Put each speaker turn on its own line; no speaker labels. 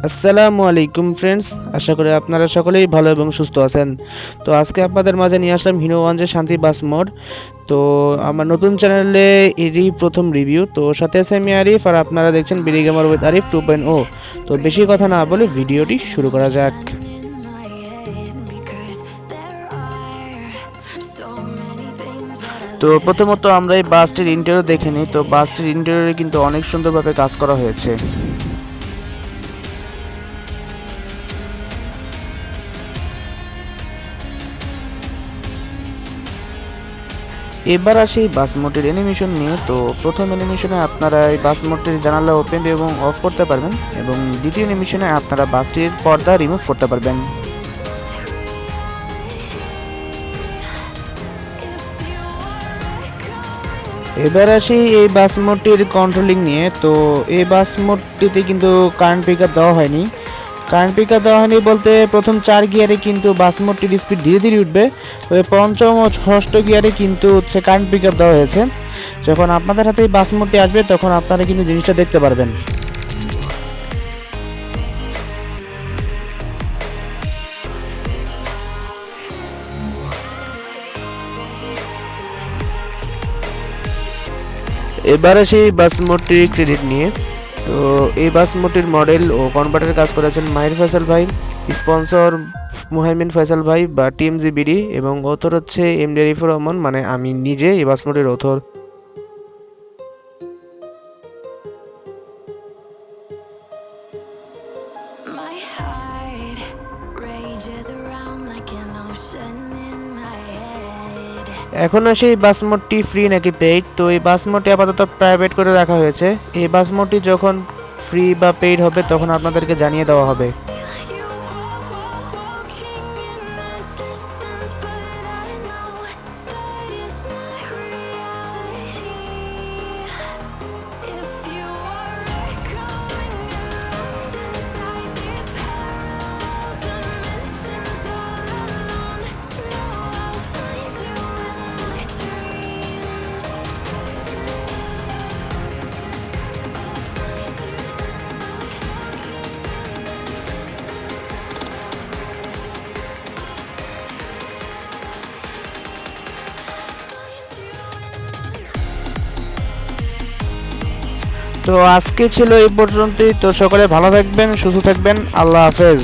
আসসালামু আলাইকুম ফ্রেন্ডস, আশা করি আপনারা সকলেই ভালো এবং সুস্থ আছেন। তো আজকে আপনাদের মাঝে নিয়ে আসলাম হিনোগঞ্জের শান্তি বাস মোড়। তো আমার নতুন চ্যানেলে এরই প্রথম রিভিউ। তো সাথে আছে আমি আরিফ, আর আপনারা দেখছেন বিডি গেমার উইথ আরিফ 2.0। তো বেশি কথা না বলে ভিডিওটি শুরু করা যাক। তো প্রথমত আমরা এই বাসটির ইন্টেরিয়র দেখে নিই। তো বাসটির ইন্টেরিয়রে কিন্তু অনেক সুন্দরভাবে কাজ করা হয়েছে। এবার আসি বাস মোডটির অ্যানিমেশন নিয়ে। তো প্রথম অ্যানিমেশনে আপনারা এই বাস মোডটির জানালা ওপেন এবং অফ করতে পারবেন, এবং দ্বিতীয় অ্যানিমেশনে আপনারা বাসটির পর্দা রিমুভ করতে পারবেন। এবার আসি এই বাস মোডটির কন্ট্রোলিং নিয়ে। তো এই বাস মোডটিতে কিন্তু কারেন্ট পিকআপ দেওয়া হয়নি। কারেন্ট পিকআপ দেওয়া হয়নি বলতে প্রথম 4 গিয়ারে কিন্তু বাস মোডটির স্পিড ধীরে ধীরে উঠবে, তবে পঞ্চম ও ষষ্ঠ গিয়ারে কিন্তু কারেন্ট পিকআপ দেওয়া হয়েছে। যখন আপনাদের হাতে এই বাস মোডটি আসবে তখন আপনারা কিন্তু জিনিসটা দেখতে পারবেন। এবার আসি বাস মোডটির ক্রেডিট নিয়ে। তো এই বাস মোডটির মডেল ও কনভার্টারের কাজ করেছেন মাহির ফয়সাল ভাই, স্পন্সর মুহাইমিন ফয়সাল ভাই বা টিএমজিবিডি, এবং অথর হচ্ছে এমডি আরিফুর রহমান, মানে আমি নিজে এই বাস মোডের অথর। এখন আসে এই বাস মোডটি ফ্রি নাকি পেইড। তো এই বাস মোডটি আপাতত প্রাইভেট করে রাখা হয়েছে। এই বাস মোডটি যখন ফ্রি বা পেইড হবে তখন আপনাদেরকে জানিয়ে দেওয়া হবে। তো আজকে ছিল এই পর্যন্তই। তো সকলে ভালো থাকবেন, সুস্থ থাকবেন, আল্লাহ হাফেজ।